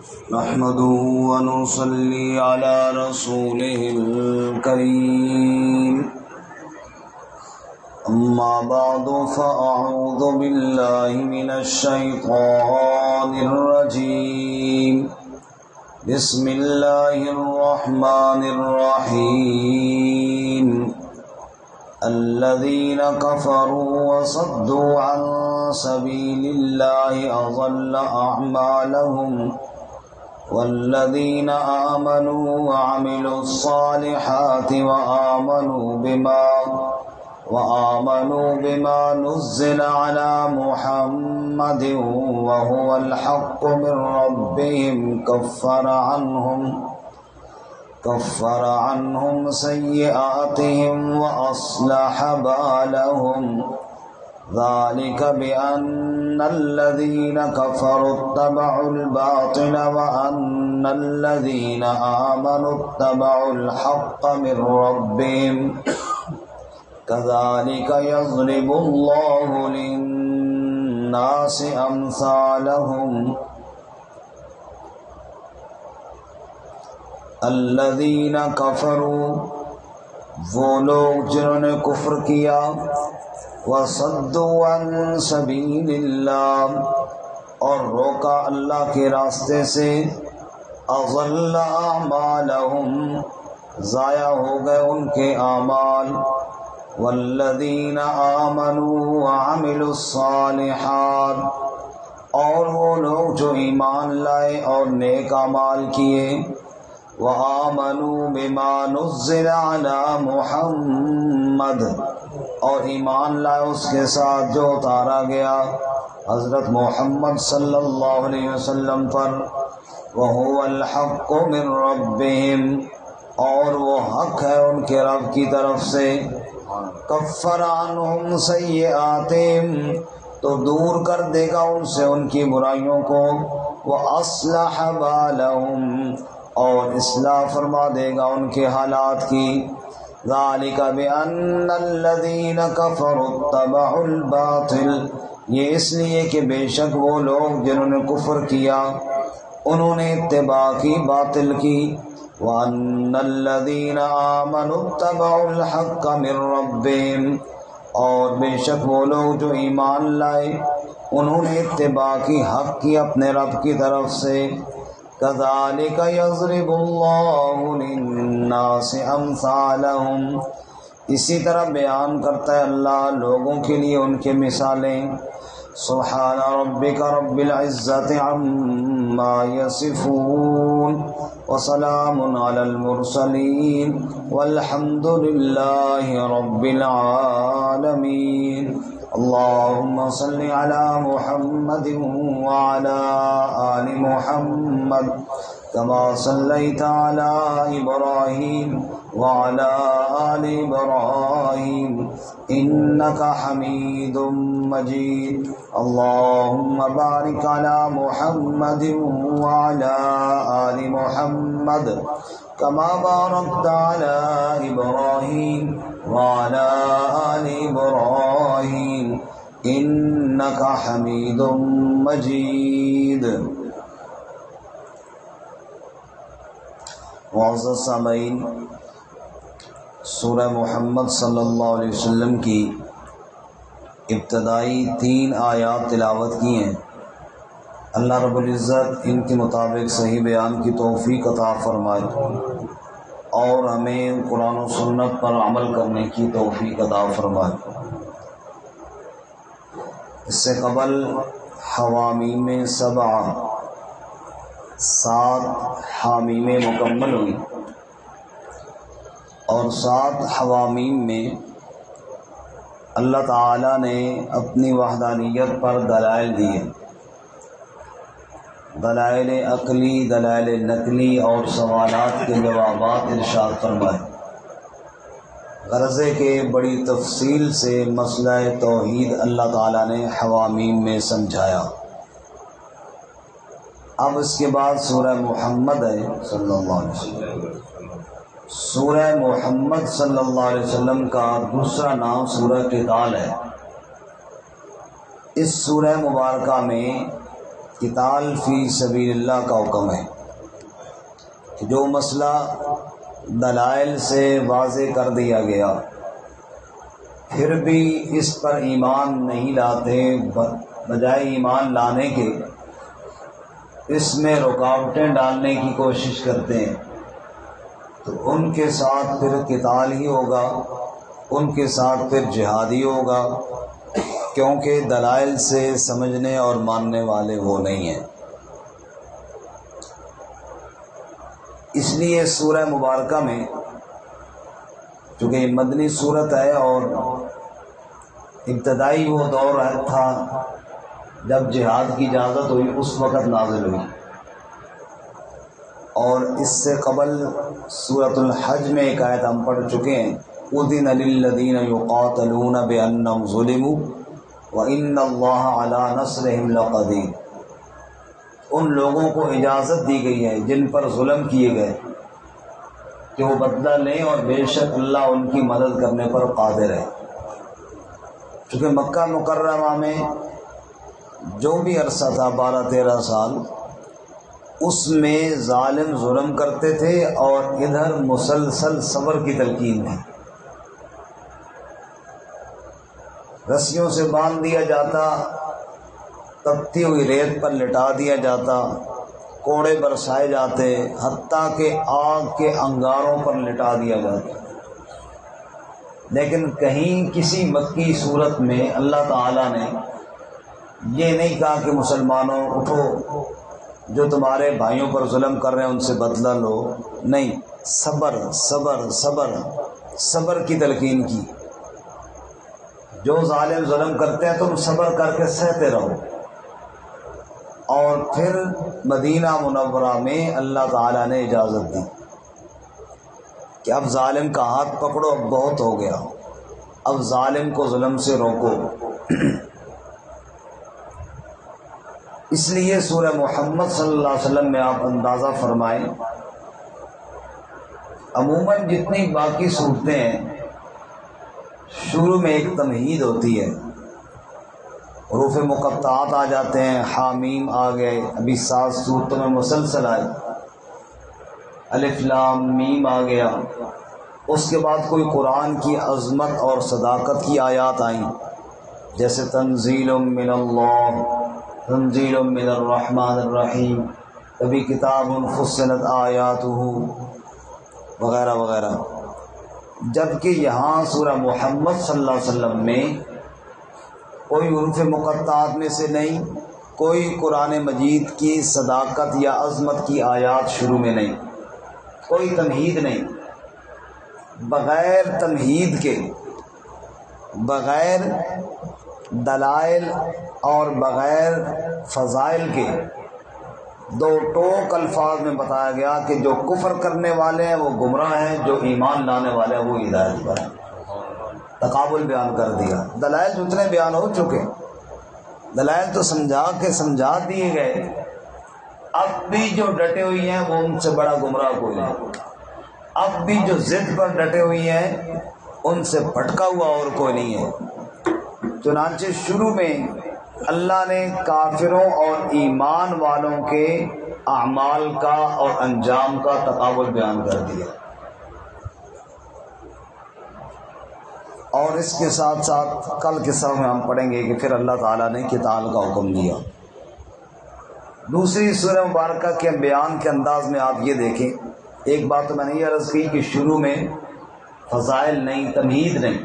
نحمده ونصلي على رسوله الكريم أما بعد فأعوذ بالله من الشيطان الرجيم بسم الله الرحمن الرحيم الذين كفروا وصدوا عن سبيل الله أضل أعمالهم والذين آمنوا وعملوا الصالحات وآمنوا بما نزل على محمد وهو الحق من ربهم كفر عنهم سيئاتهم وأصلح بالهم ذلك بأن الذين كفروا اتبعوا الباطل وأن الذين آمنوا اتبعوا الحق من ربهم كذلك يضرب الله للناس أمثالهم الذين كفروا وہ لوگ جنہوں نے کفر کیا وصدوا عن سبیل اللہ اور روکا اللہ کے راستے سے اضل اعمالهم ضائع ہو گئے ان کے اعمال والذین آمنوا وعملوا الصالحات اور وہ لوگ جو ایمان لائے اور نیک اعمال کیے وآمنوا بما نزل على محمد اور ایمان لائے اس کے ساتھ جو اتارا گیا حضرت محمد صلی اللہ علیہ وسلم پر وهو الحق من ربهم اور وہ حق ہے ان کے رب کی طرف سے کفر عنہم سیئاتہم تو دور کر دے گا ان سے ان کی برائیوں کو وَأَصْلَحَ بَالَهُمْ اور اصلاح فرما دے گا ان کے حالات کی ذَلِكَ بِأَنَّ الَّذِينَ كَفَرُوا اتَّبَعُوا الْبَاطِلَ یہ اس لیے کہ بے شک وہ لوگ جنہوں نے کفر کیا انہوں نے اتباع کی باطل کی وَأَنَّ الَّذِينَ آمَنُوا اتَّبَعُوا الْحَقَّ مِن رَبِّهِمْ اور بے شک وہ لوگ جو ایمان لائے انہوں نے اتباع کی حق کی اپنے رب کی طرف سے كذلك يضرب الله للناس امثالهم اسی طرح بیان کرتا ہے اللہ لوگوں کے لیے ان کے مثالیں سبحان ربك رب العزة عما يصفون وسلام على المرسلين والحمد لله رب العالمين اللهم صل على محمد وعلى آل محمد كما صليت على إبراهيم وعلى آل إبراهيم إنك حميد مجيد اللهم بارك على محمد وعلى آل محمد كما باركت على إبراهيم وعلى آل إبراهيم إنك حميد مجيد معزز سامعین سورہ محمد صلی اللہ علیہ وسلم کی ابتدائی 3 آیات تلاوت کی ہیں اللہ رب العزت ان کے مطابق صحیح بیان کی توفیق عطا فرمائے اور ہمیں قرآن و سنت پر عمل کرنے کی توفیق عطا فرمائے اس سے قبل حوامیم 7 حامیم مکمل ہوئی اور 7 حوامیم میں اللہ تعالی نے اپنی وحدانیت پر دلائل دیے دلائل عقلی دلائل نقلی اور سوالات کے جوابات ارشاد فرمائے غرض ہے کہ بڑی تفصیل سے مسئلہ توحید اللہ تعالی نے حوامیم میں سمجھایا اب اس کے بعد سورہ محمد ہے صلی اللہ علیہ وسلم سورہ محمد صلی اللہ علیہ وسلم کا دوسرا نام سورہ قتال ہے اس سورہ مبارکہ میں قتال فی سبیل اللہ کا حکم ہے کہ جو مسئلہ دلائل سے واضح کر دیا گیا پھر بھی اس پر ایمان نہیں لاتے، بجائے ایمان لانے کے اس میں رکاوٹیں ڈالنے کی کوشش کرتے ہیں، تو ان کے ساتھ پھر قتال ہی ہوگا، ان کے ساتھ پھر جہاد ہی ہوگا، کیونکہ دلائل سے سمجھنے اور ماننے والے وہ نہیں ہیں۔ اس لیے سورہ مبارکہ میں، چونکہ یہ مدنی صورت ہے اور ابتدائی وہ دور تھا جب جہاد کی اجازت ہوئی، اس وقت نازل ہوئی، اور اس سے قبل سورۃ الحج میں ایک آیت ہم پڑھ چکے ہیں، اذن للذین یقاتلون بانہم ظلموا وان اللہ علی نصرہم لقدیر۔ ان لوگوں کو اجازت دی گئی ہے جن پر ظلم کیے گئے کہ وہ بدلہ لیں، اور بے شک اللہ ان کی مدد کرنے پر قادر ہے۔ چونکہ مکہ مکرمہ میں جو بھی عرصہ تھا 12-13 سال، اس میں ظالم ظلم کرتے تھے اور ادھر مسلسل صبر کی تلقین تھی۔ رسیوں سے باندھ دیا جاتا، تپتی ہوئی ریت پر لٹا دیا جاتا، کوڑے برسائے جاتے، حتیٰ کہ آگ کے انگاروں پر لٹا دیا جاتا، لیکن کہیں کسی مکی صورت میں اللہ تعالیٰ نے یہ نہیں کہا کہ مسلمانوں اٹھو، جو تمہارے بھائیوں پر ظلم کر رہے ہیں ان سے بدلہ لو، نہیں، صبر صبر صبر صبر کی تلقین کی۔ جو ظالم ظلم کرتے ہیں تم صبر کر کے سہتے رہو۔ اور پھر مدینہ منورہ میں اللہ تعالیٰ نے اجازت دی کہ اب ظالم کا ہاتھ پکڑو، اب بہت ہو گیا، اب ظالم کو ظلم سے روکو۔ اس لیے سورہ محمد صلی اللہ علیہ وسلم میں آپ اندازہ فرمائیں، عموماً جتنی باقی صورتیں ہیں شروع میں ایک تمہید ہوتی ہے، حروف مقطعات آ جاتے ہیں، حامیم آ گئے، ابھی 7 صورتوں میں مسلسل آئے، الف لام میم آ گیا، اس کے بعد کوئی قرآن کی عظمت اور صداقت کی آیات آئیں، جیسے تنزیل من اللہ، تنزیل من الرحمن الرحیم، کبھی کتاب فصلت آیاتہ وغیرہ وغیرہ۔ جبکہ یہاں سورہ محمد صلی اللہ علیہ وسلم میں کوئی حروف مقطعات میں سے نہیں، کوئی قرآن مجید کی صداقت یا عظمت کی آیات شروع میں نہیں، کوئی تمہید نہیں۔ بغیر تمہید کے، بغیر دلائل اور بغیر فضائل کے، 2 ٹوک الفاظ میں بتایا گیا کہ جو کفر کرنے والے ہیں وہ گمراہ ہیں، جو ایمان لانے والے ہیں وہ ہدایت پر ہیں۔ تقابل بیان کر دیا۔ دلائل تو اتنے بیان ہو چکے، دلائل تو سمجھا دیے گئے، اب بھی جو ڈٹے ہوئی ہیں وہ ان سے بڑا گمراہ کوئی نہیں، اب بھی جو ضد پر ڈٹے ہوئی ہیں ان سے بھٹکا ہوا اور کوئی نہیں ہے۔ چنانچہ شروع میں اللہ نے کافروں اور ایمان والوں کے اعمال کا اور انجام کا تقابل بیان کر دیا، اور اس کے ساتھ ساتھ کل کے سبق میں ہم پڑھیں گے کہ پھر اللہ تعالیٰ نے قتال کا حکم دیا۔ دوسری سورہ مبارکہ کے بیان کے انداز میں آپ یہ دیکھیں، ایک بات تو میں نے یہ عرض کی کہ شروع میں فضائل نہیں، تمہید نہیں،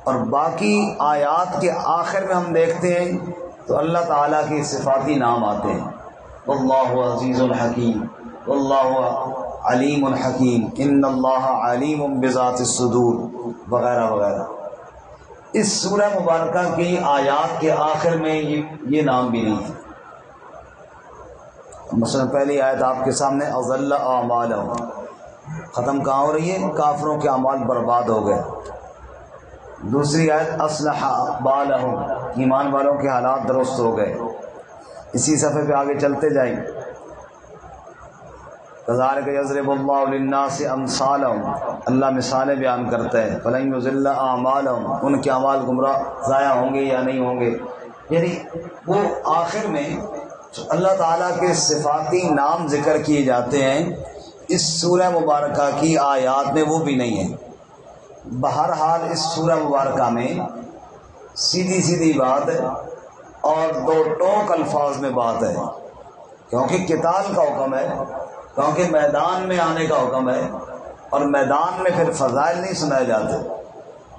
اور باقی آیات کے آخر میں ہم دیکھتے ہیں تو اللہ تعالیٰ کے صفاتی نام آتے ہیں، واللہ عزیز الحکیم، واللہ علیم الحکیم، ان اللہ علیم بذات الصدور وغیرہ وغیرہ۔ اس سورہ مبارکہ کی آیات کے آخر میں یہ نام بھی نہیں ہے۔ مثلا پہلی آیت آپ کے سامنے اضل اعمالہم، ختم کہاں ہو رہی ہے؟ کافروں کے اعمال برباد ہو گئے۔ دوسری آیت اصلح بالہم، ایمان والوں کے حالات درست ہو گئے۔ اسی صفحے پہ آگے چلتے جائیں، کذالک یضرب اللہ للناس امثالہم، اللہ مثالیں بیان کرتا ہے، فلن یضل اعمالہم، ان کے اعمال گمراہ ضائع ہوں گے یا نہیں ہوں گے، یعنی وہ آخر میں اللہ تعالیٰ کے صفاتی نام ذکر کیے جاتے ہیں، اس سورہ مبارکہ کی آیات میں وہ بھی نہیں ہے۔ بہرحال اس سورہ مبارکہ میں سیدھی سیدھی بات ہے اور دو ٹوک الفاظ میں بات ہے، کیونکہ قتال کا حکم ہے، کیونکہ میدان میں آنے کا حکم ہے، اور میدان میں پھر فضائل نہیں سنائے جاتے،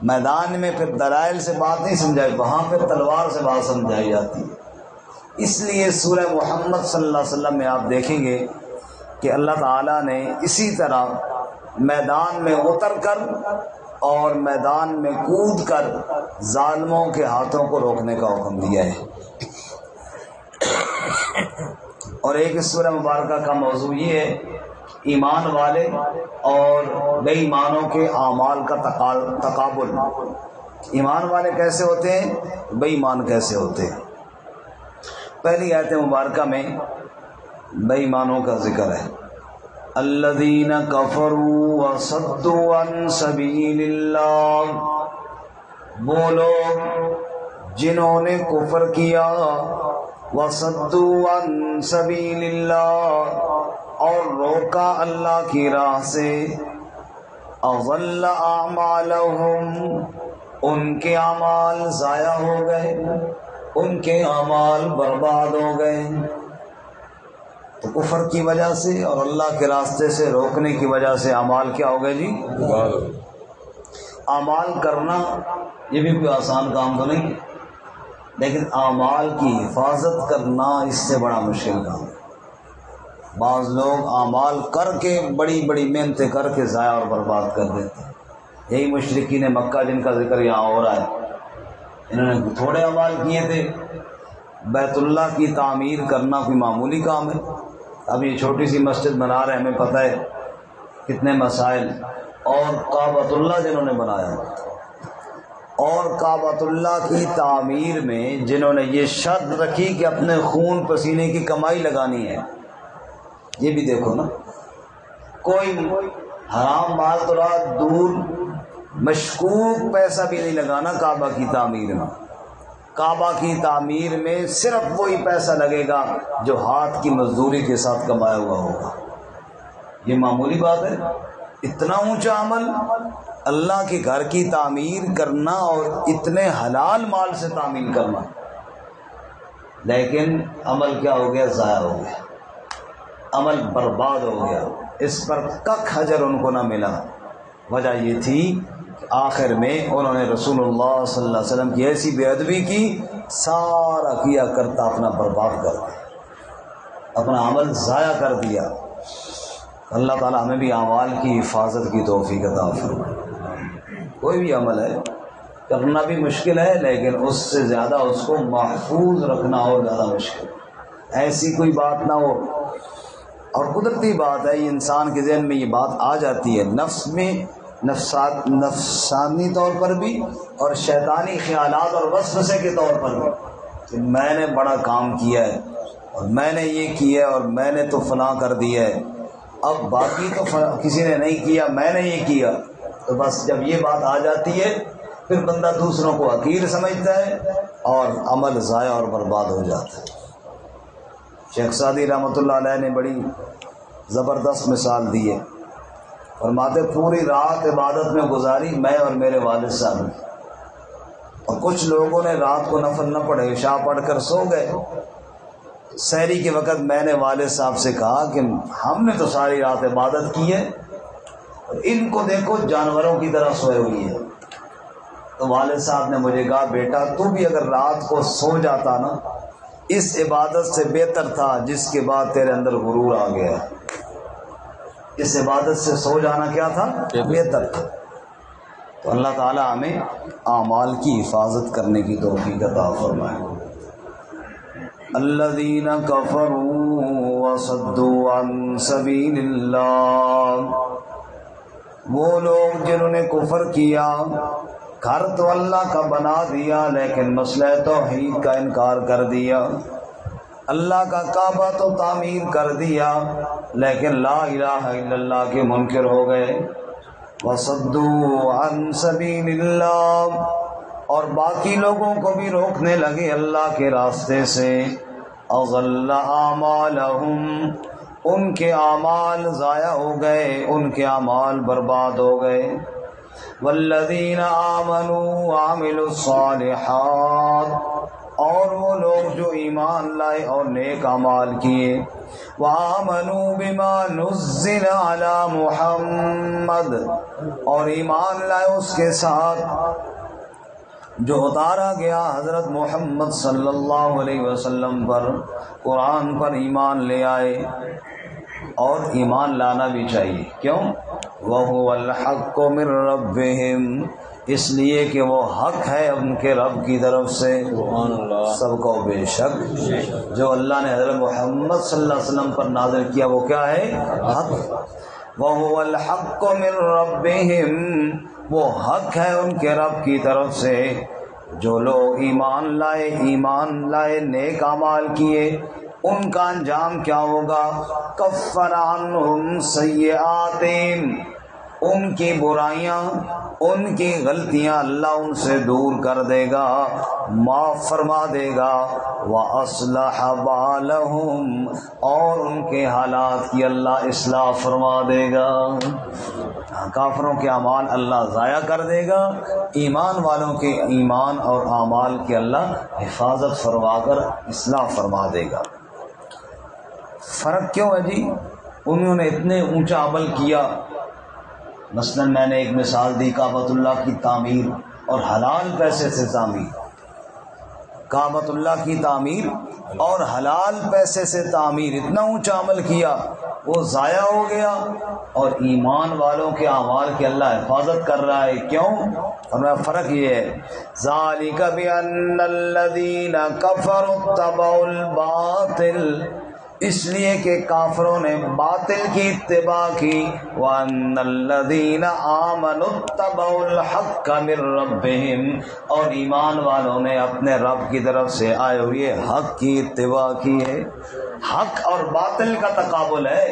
میدان میں پھر دلائل سے بات نہیں سمجھائی، وہاں پھر تلوار سے بات سمجھائی جاتی ہے۔ اس لیے سورہ محمد صلی اللہ علیہ وسلم میں آپ دیکھیں گے کہ اللہ تعالیٰ نے اسی طرح میدان میں اتر کر اور میدان میں کود کر ظالموں کے ہاتھوں کو روکنے کا حکم دیا ہے۔ اور ایک اس سورہ مبارکہ کا موضوع یہ ہے ایمان والے اور بے ایمانوں کے اعمال کا تقابل۔ ایمان والے کیسے ہوتے ہیں، بے ایمان کیسے ہوتے ہیں۔ پہلی آیت مبارکہ میں بے ایمانوں کا ذکر ہے، الذین کفروا وصدوا عن سبیل اللہ، وہ لوگ جنہوں نے کفر کیا، وصدوا عن سبیل اللہ، اور روکا اللہ کی راہ سے، اضل اعمالہم، ان کے اعمال ضائع ہو گئے، ان کے اعمال برباد ہو گئے۔ تو کفر کی وجہ سے اور اللہ کے راستے سے روکنے کی وجہ سے اعمال کیا ہو گئے جی؟ اعمال کرنا یہ بھی کوئی آسان کام تو نہیں، لیکن اعمال کی حفاظت کرنا اس سے بڑا مشکل کام ہے۔ بعض لوگ اعمال کر کے بڑی بڑی محنتیں کر کے ضائع اور برباد کر دیتے ہیں۔ یہی مشرکین مکہ جن کا ذکر یہاں ہو رہا ہے، انہوں نے تھوڑے اعمال کیے تھے۔ بیت اللہ کی تعمیر کرنا کوئی معمولی کام ہے، اب یہ چھوٹی سی مسجد بنا رہے ہیں، ہمیں پتہ ہے کتنے مسائل، اور کعبۃ اللہ جنہوں نے بنایا، اور کعبۃ اللہ کی تعمیر میں جنہوں نے یہ شرط رکھی کہ اپنے خون پسینے کی کمائی لگانی ہے، یہ بھی دیکھو نا، کوئی حرام مال تو رات دور، مشکوک پیسہ بھی نہیں لگانا کعبہ کی تعمیر میں۔ کعبہ کی تعمیر میں صرف وہی پیسہ لگے گا جو ہاتھ کی مزدوری کے ساتھ کمایا ہوا ہوگا۔ یہ معمولی بات ہے، اتنا اونچا عمل، اللہ کے گھر کی تعمیر کرنا اور اتنے حلال مال سے تعمیر کرنا، لیکن عمل کیا ہو گیا؟ ضائع ہو گیا، عمل برباد ہو گیا، اس پر کک اجر ان کو نہ ملا۔ وجہ یہ تھی کہ آخر میں انہوں نے رسول اللہ صلی اللہ علیہ وسلم کی ایسی بے ادبی کی، سارا کیا کرتا اپنا برباد کر دیا، اپنا عمل ضائع کر دیا۔ اللہ تعالی ہمیں بھی اعمال کی حفاظت کی توفیق عطا فرمائے۔ کوئی بھی عمل ہے کرنا بھی مشکل ہے، لیکن اس سے زیادہ اس کو محفوظ رکھنا اور زیادہ مشکل، ایسی کوئی بات نہ ہو۔ اور قدرتی بات ہے، یہ انسان کے ذہن میں یہ بات آ جاتی ہے، نفس میں نفسانی طور پر بھی اور شیطانی خیالات اور وسوسے کے طور پر بھی، کہ میں نے بڑا کام کیا ہے اور میں نے یہ کیا ہے اور میں نے تو فلاں کر دیا ہے، اب باقی تو کسی نے نہیں کیا، میں نے یہ کیا۔ تو بس جب یہ بات آ جاتی ہے پھر بندہ دوسروں کو حقیر سمجھتا ہے اور عمل ضائع اور برباد ہو جاتا ہے۔ شیخ سعدی رحمۃ اللہ علیہ نے بڑی زبردست مثال دی ہے، فرماتے پوری رات عبادت میں گزاری میں اور میرے والد صاحب نے، اور کچھ لوگوں نے رات کو نفل نہ پڑھے، عشاء پڑھ کر سو گئے۔ سحری کے وقت میں نے والد صاحب سے کہا کہ ہم نے تو ساری رات عبادت کی ہے اور ان کو دیکھو جانوروں کی طرح سوئے ہوئی ہے۔ تو والد صاحب نے مجھے کہا بیٹا تو بھی اگر رات کو سو جاتا نا، اس عبادت سے بہتر تھا جس کے بعد تیرے اندر غرور آ گیا۔ اس عبادت سے سو جانا کیا تھا؟ بہتر تھا۔ تو اللہ تعالی ہمیں اعمال کی حفاظت کرنے کی توفیق عطا فرمائے۔ الذین کفروا وصدوا عن سبیل اللہ، وہ لوگ جنہوں نے کفر کیا، گھر تو اللہ کا بنا دیا لیکن مسئلہ توحید کا انکار کر دیا، اللہ کا کعبہ تو تعمیر کر دیا لیکن لا الہ الا اللہ کے منکر ہو گئے۔ وصدوا عن سبیل اللہ، اور باقی لوگوں کو بھی روکنے لگے اللہ کے راستے سے. اضل اعمالہم، ان کے اعمال ضائع ہو گئے، ان کے اعمال برباد ہو گئے. والذین آمنوا وعملوا الصالحات، اور وہ لوگ جو ایمان لائے اور نیک اعمال کیے. وآمنوا بما نزل علی محمد، اور ایمان لائے اس کے ساتھ جو اتارا گیا حضرت محمد صلی اللہ علیہ وسلم پر، قرآن پر ایمان لے آئے. اور ایمان لانا بھی چاہیے، کیوں؟ وَهُوَ الْحَقُّ مِن رَبِّهِمْ، اس لیے کہ وہ حق ہے ان کے رب کی طرف سے. سب کو بے شک جو اللہ نے حضرت محمد صلی اللہ علیہ وسلم پر نازل کیا وہ کیا ہے؟ حق. وَهُوَ الْحَقُّ مِن رَبِّهِمْ، وہ حق ہے ان کے رب کی طرف سے. جو لوگ ایمان لائے نیک اعمال کیے، ان کا انجام کیا ہوگا؟ کفر عنہم سیئاتہم، ان کی برائیاں، ان کی غلطیاں اللہ ان سے دور کر دے گا، معاف فرما دے گا. وَأَصْلَحَ بَالَهُمْ، اور ان کے حالات کی اللہ اصلاح فرما دے گا. کافروں کے اعمال اللہ ضائع کر دے گا، ایمان والوں کے ایمان اور اعمال کی اللہ حفاظت فرما کر اصلاح فرما دے گا. فرق کیوں ہے جی؟ انہوں نے اتنے اونچا عمل کیا. مثلا میں نے ایک مثال دی، کعبۃ اللہ کی تعمیر اور حلال پیسے سے تعمیر. کعبۃ اللہ کی تعمیر اور حلال پیسے سے تعمیر، اتنا اونچا عمل کیا، وہ ضائع ہو گیا. اور ایمان والوں کے اعمال کی اللہ حفاظت کر رہا ہے. کیوں؟ اور فرق یہ ہے، ذالک بأن الذین کفروا اتبعوا الباطل، اس لیے کہ کافروں نے باطل کی اتباع کی. وَأَنَّ الَّذِينَ آمَنُوا اتَّبَعُوا الْحَقَّ مِن رَبِّهِمْ، اور ایمان والوں نے اپنے رب کی طرف سے آئے ہوئے حق کی اتباع کی ہے. حق اور باطل کا تقابل ہے.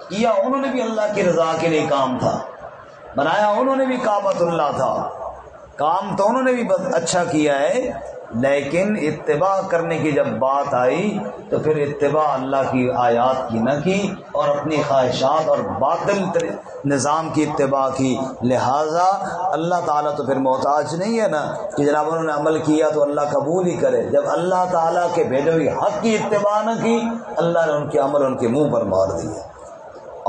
کیا انہوں نے بھی اللہ کی رضا کے لیے کام تھا، بنایا انہوں نے بھی کعبۃ اللہ تھا، کام تو انہوں نے بھی اچھا کیا ہے، لیکن اتباع کرنے کی جب بات آئی تو پھر اتباع اللہ کی آیات کی نہ کی اور اپنی خواہشات اور باطل نظام کی اتباع کی. لہٰذا اللہ تعالیٰ تو پھر محتاج نہیں ہے نا کہ جناب انہوں نے عمل کیا تو اللہ قبول ہی کرے. جب اللہ تعالیٰ کے بھیجے ہوئے حق کی اتباع نہ کی، اللہ نے ان کے عمل ان کے منہ پر مار دیا.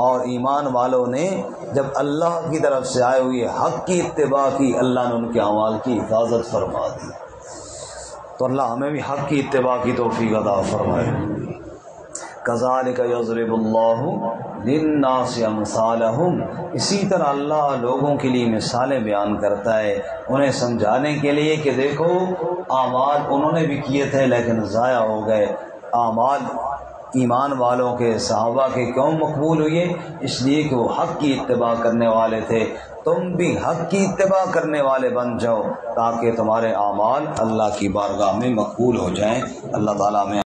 اور ایمان والوں نے جب اللہ کی طرف سے آئے ہوئے حق کی اتباع کی، اللہ نے ان کے اعمال کی حفاظت فرما دی. تو اللہ ہمیں بھی حق کی اتباع کی توفیق عطا فرمائے. کذالک یضرب اللہ للناس امثالہم، اسی طرح اللہ لوگوں کے لیے مثالیں بیان کرتا ہے انہیں سمجھانے کے لیے کہ دیکھو اعمال انہوں نے بھی کیے تھے لیکن ضائع ہو گئے. اعمال ایمان والوں کے صحابہ کے کیوں مقبول ہوئے؟ اس لیے کہ وہ حق کی اتباع کرنے والے تھے. تم بھی حق کی اتباع کرنے والے بن جاؤ تاکہ تمہارے اعمال اللہ کی بارگاہ میں مقبول ہو جائیں. اللہ تعالیٰ میں